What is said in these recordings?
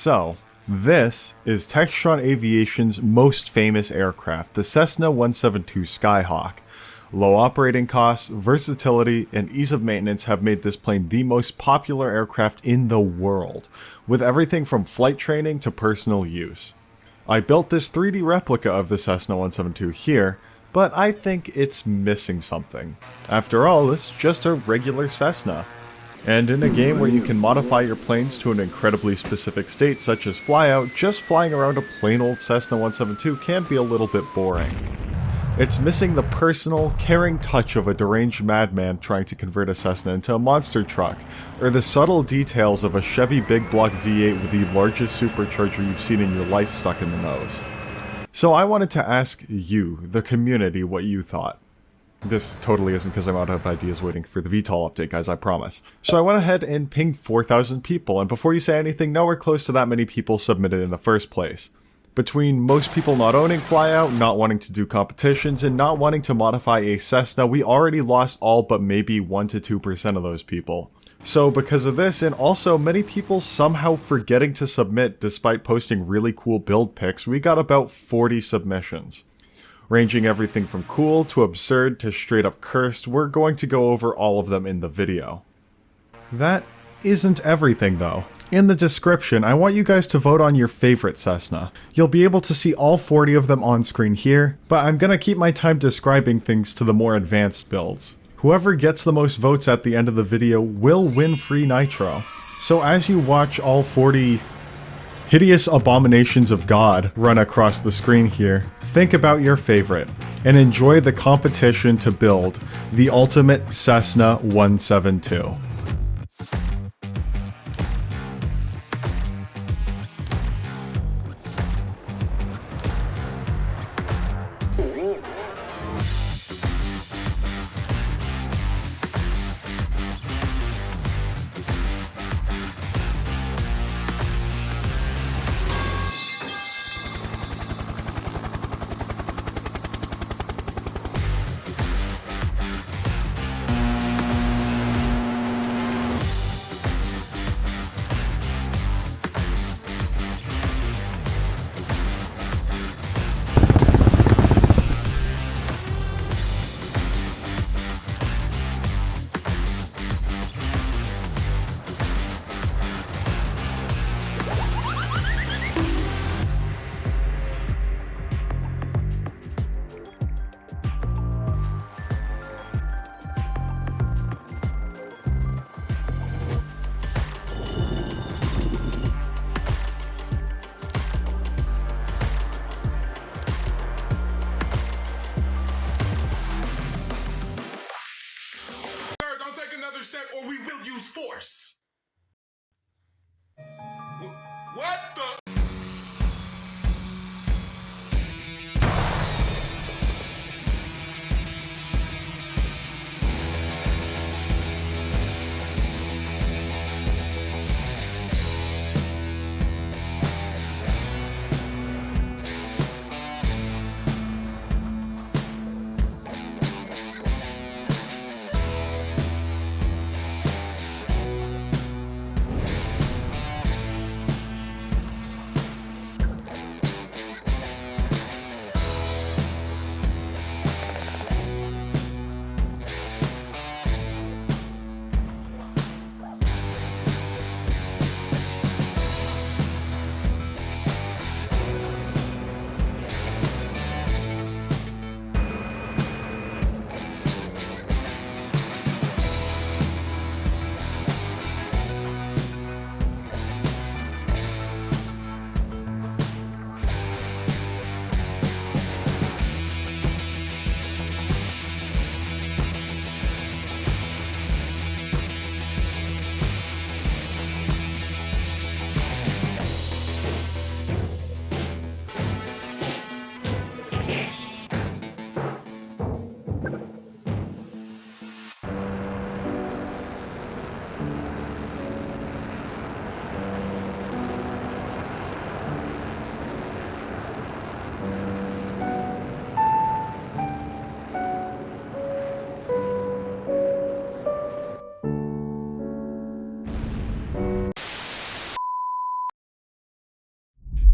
So, this is Textron Aviation's most famous aircraft, the Cessna 172 Skyhawk. Low operating costs, versatility, and ease of maintenance have made this plane the most popular aircraft in the world, with everything from flight training to personal use. I built this 3D replica of the Cessna 172 here, but I think it's missing something. After all, it's just a regular Cessna. And in a game where you can modify your planes to an incredibly specific state such as Flyout, just flying around a plain old Cessna 172 can be a little bit boring. It's missing the personal, caring touch of a deranged madman trying to convert a Cessna into a monster truck, or the subtle details of a Chevy big block V8 with the largest supercharger you've seen in your life stuck in the nose. So I wanted to ask you, the community, what you thought. This totally isn't because I'm out of ideas waiting for the VTOL update, guys, I promise. So I went ahead and pinged 4,000 people, and before you say anything, nowhere close to that many people submitted in the first place. Between most people not owning Flyout, not wanting to do competitions, and not wanting to modify a Cessna, we already lost all but maybe 1 to 2% of those people. So because of this, and also many people somehow forgetting to submit despite posting really cool build pics, we got about 40 submissions. Ranging everything from cool to absurd to straight up cursed, we're going to go over all of them in the video. That isn't everything though. In the description, I want you guys to vote on your favorite Cessna. You'll be able to see all 40 of them on screen here, but I'm gonna keep my time describing things to the more advanced builds. Whoever gets the most votes at the end of the video will win free nitro. So as you watch all 40 hideous abominations of God run across the screen here, think about your favorite, and enjoy the competition to build the ultimate Cessna 172. Step or we will use force. What the?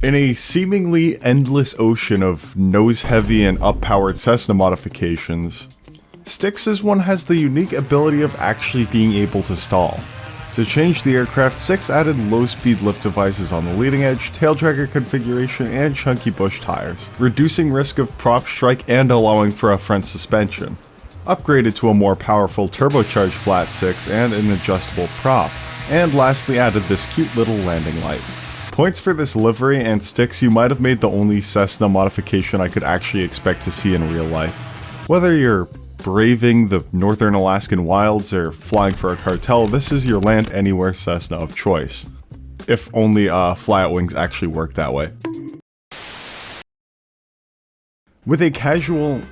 In a seemingly endless ocean of nose-heavy and up-powered Cessna modifications, Stix's one has the unique ability of actually being able to stall. To change the aircraft, Stix added low-speed lift devices on the leading edge, tail dragger configuration, and chunky bush tires, reducing risk of prop strike and allowing for a front suspension. Upgraded to a more powerful turbocharged flat 6 and an adjustable prop, and lastly added this cute little landing light. Points for this livery and Stix, you might have made the only Cessna modification I could actually expect to see in real life. Whether you're braving the northern Alaskan wilds or flying for a cartel, this is your land anywhere Cessna of choice. If only Flyout wings actually work that way. With a casual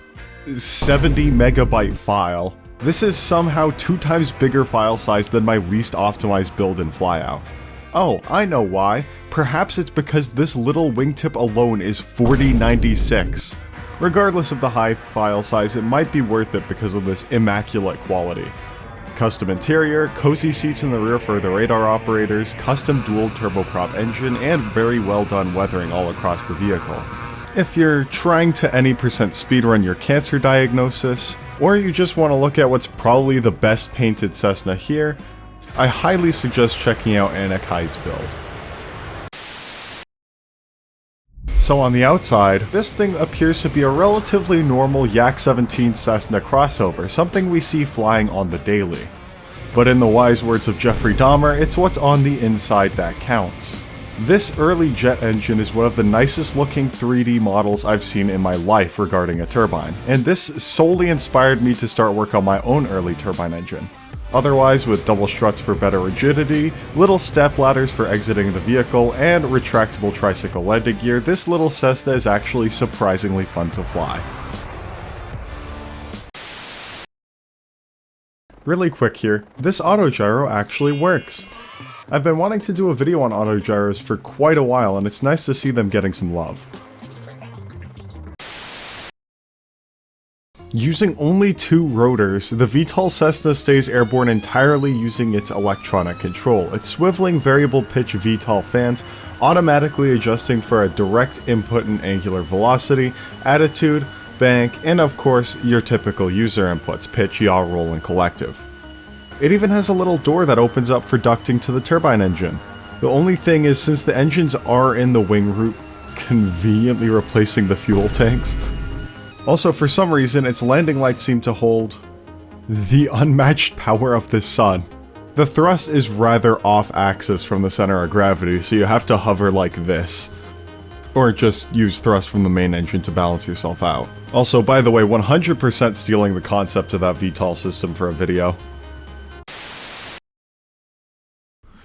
70 megabyte file, this is somehow 2 times bigger file size than my least optimized build in Flyout. Oh, I know why. Perhaps it's because this little wingtip alone is 4096. Regardless of the high file size, it might be worth it because of this immaculate quality. Custom interior, cozy seats in the rear for the radar operators, custom dual turboprop engine, and very well done weathering all across the vehicle. If you're trying to any % speedrun your cancer diagnosis, or you just want to look at what's probably the best painted Cessna here, I highly suggest checking out Anikai's build. So on the outside, this thing appears to be a relatively normal Yak 17 Cessna crossover, something we see flying on the daily. But in the wise words of Jeffrey Dahmer, it's what's on the inside that counts. This early jet engine is one of the nicest looking 3D models I've seen in my life regarding a turbine, and this solely inspired me to start work on my own early turbine engine. Otherwise, with double struts for better rigidity, little step ladders for exiting the vehicle, and retractable tricycle landing gear, this little Cessna is actually surprisingly fun to fly. Really quick here, this autogyro actually works. I've been wanting to do a video on autogyros for quite a while, and it's nice to see them getting some love. Using only 2 rotors, the VTOL Cessna stays airborne entirely using its electronic control. Its swiveling variable pitch VTOL fans automatically adjusting for a direct input in angular velocity, attitude, bank, and of course your typical user inputs, pitch, yaw, roll, and collective. It even has a little door that opens up for ducting to the turbine engine. The only thing is, since the engines are in the wing root, conveniently replacing the fuel tanks. Also, for some reason, its landing lights seem to hold the unmatched power of the sun. The thrust is rather off-axis from the center of gravity, so you have to hover like this. Or just use thrust from the main engine to balance yourself out. Also, by the way, 100% stealing the concept of that VTOL system for a video.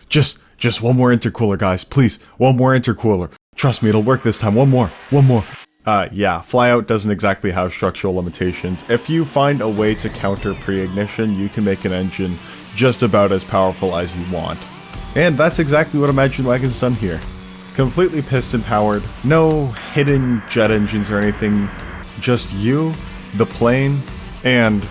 Just one more intercooler, guys, please. One more intercooler. Trust me, it'll work this time. One more. Yeah, Flyout doesn't exactly have structural limitations. If you find a way to counter pre-ignition, you can make an engine just about as powerful as you want. And that's exactly what Imagine Wagon's done here. Completely piston powered, no hidden jet engines or anything, just you, the plane, and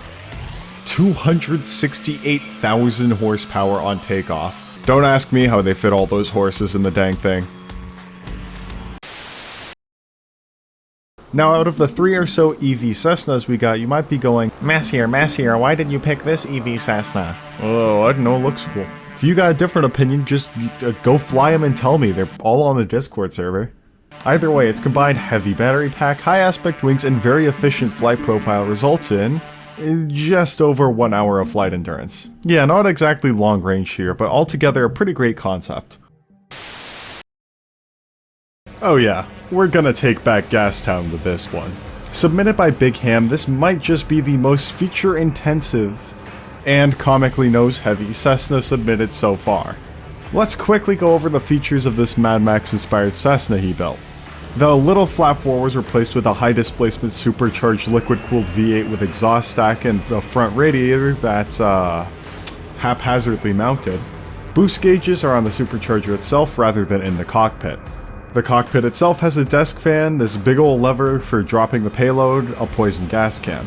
268,000 horsepower on takeoff. Don't ask me how they fit all those horses in the dang thing. Now, out of the 3 or so EV Cessnas we got, you might be going, Massier, why did you pick this EV Cessna? Oh, I don't know, it looks cool. If you got a different opinion, just go fly them and tell me. They're all on the Discord server. Either way, its combined heavy battery pack, high aspect wings, and very efficient flight profile results in just over 1 hour of flight endurance. Yeah, not exactly long range here, but altogether a pretty great concept. Oh yeah, we're gonna take back Gastown with this one. Submitted by Big Ham, this might just be the most feature-intensive and comically nose-heavy Cessna submitted so far. Let's quickly go over the features of this Mad Max-inspired Cessna he built. The little flap 4 was replaced with a high-displacement supercharged liquid-cooled V8 with exhaust stack and a front radiator that's haphazardly mounted. Boost gauges are on the supercharger itself rather than in the cockpit. The cockpit itself has a desk fan, this big ol' lever for dropping the payload, a poison gas can.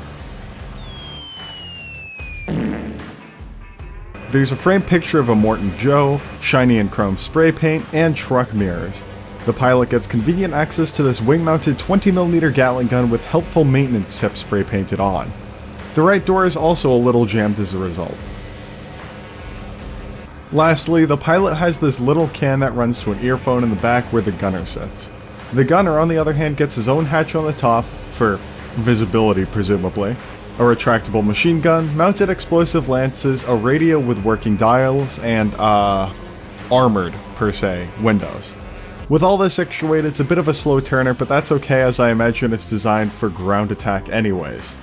There's a framed picture of a Morton Joe, shiny and chrome spray paint, and truck mirrors. The pilot gets convenient access to this wing-mounted 20mm Gatling gun with helpful maintenance tips spray painted on. The right door is also a little jammed as a result. Lastly, the pilot has this little can that runs to an earphone in the back where the gunner sits. The gunner, on the other hand, gets his own hatch on the top, for visibility presumably, a retractable machine gun, mounted explosive lances, a radio with working dials, and, armored, per se, windows. With all this extra weight, it's a bit of a slow turner, but that's okay as I imagine it's designed for ground attack anyways.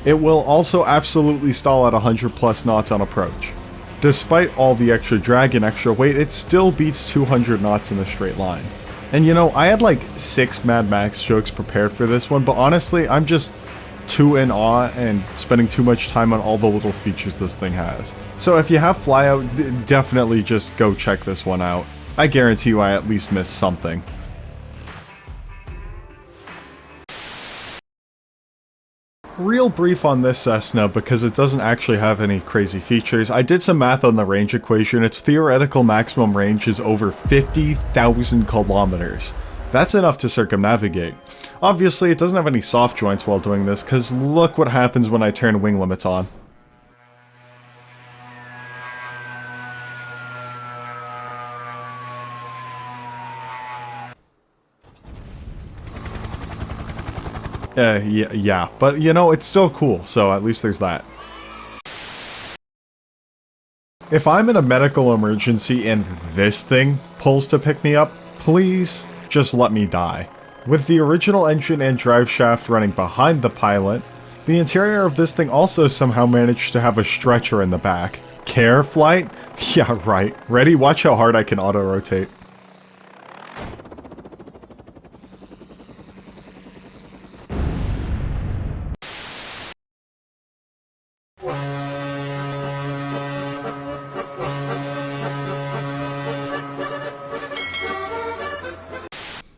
It will also absolutely stall at 100+ knots on approach. Despite all the extra drag and extra weight, it still beats 200 knots in a straight line. And you know, I had like 6 Mad Max jokes prepared for this one, but honestly, I'm just too in awe and spending too much time on all the little features this thing has. So if you have Flyout, definitely just go check this one out. I guarantee you I at least missed something. Real brief on this Cessna because it doesn't actually have any crazy features. I did some math on the range equation. Its theoretical maximum range is over 50,000 kilometers. That's enough to circumnavigate. Obviously, it doesn't have any soft joints while doing this, because look what happens when I turn wing limits on. Yeah, but you know, it's still cool, so at least there's that. If I'm in a medical emergency and this thing pulls to pick me up, please just let me die. With the original engine and drive shaft running behind the pilot, the interior of this thing also somehow managed to have a stretcher in the back. Care flight? Yeah, right. Ready? Watch how hard I can auto-rotate.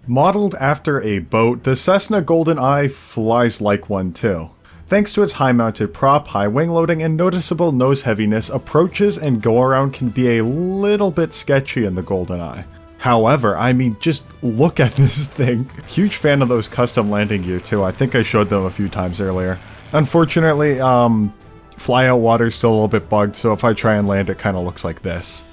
Modeled after a boat, the Cessna Goldeneye flies like one too. Thanks to its high-mounted prop, high wing loading, and noticeable nose heaviness, approaches and go-around can be a little bit sketchy in the Goldeneye. However, I mean, just look at this thing. Huge fan of those custom landing gear too. I think I showed them a few times earlier. Unfortunately, flyout water's still a little bit bugged, so if I try and land, it kind of looks like this.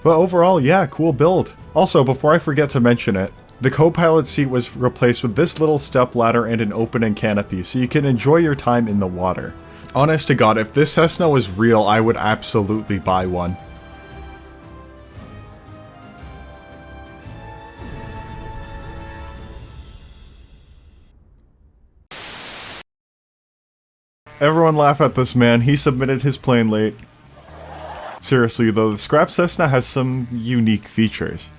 But overall, yeah, cool build. Also, before I forget to mention it, the co-pilot seat was replaced with this little step ladder and an opening canopy, so you can enjoy your time in the water. Honest to God, if this Cessna was real, I would absolutely buy one. Everyone laugh at this man, he submitted his plane late. Seriously though, the scrap Cessna has some unique features.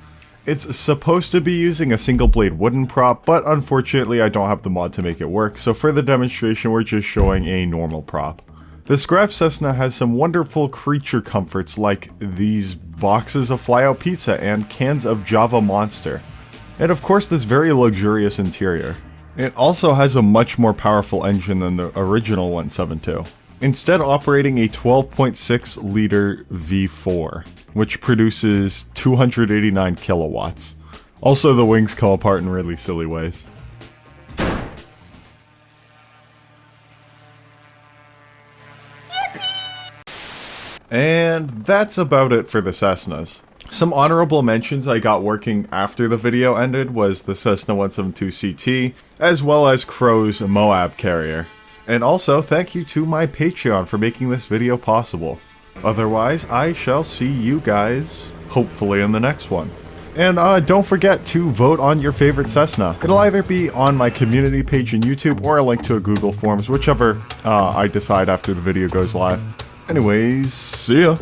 It's supposed to be using a single blade wooden prop, but unfortunately I don't have the mod to make it work, so for the demonstration we're just showing a normal prop. The scrap Cessna has some wonderful creature comforts like these boxes of Flyout pizza and cans of Java Monster. And of course this very luxurious interior. It also has a much more powerful engine than the original 172. Instead operating a 12.6 liter V4, which produces 289 kilowatts. Also, the wings come apart in really silly ways. And that's about it for the Cessnas. Some honorable mentions I got working after the video ended was the Cessna 172 CT, as well as Crow's Moab carrier. And also, thank you to my Patreon for making this video possible. Otherwise, I shall see you guys, hopefully in the next one. And don't forget to vote on your favorite Cessna. It'll either be on my community page in YouTube or a link to a Google Forms, whichever I decide after the video goes live. Anyways, see ya!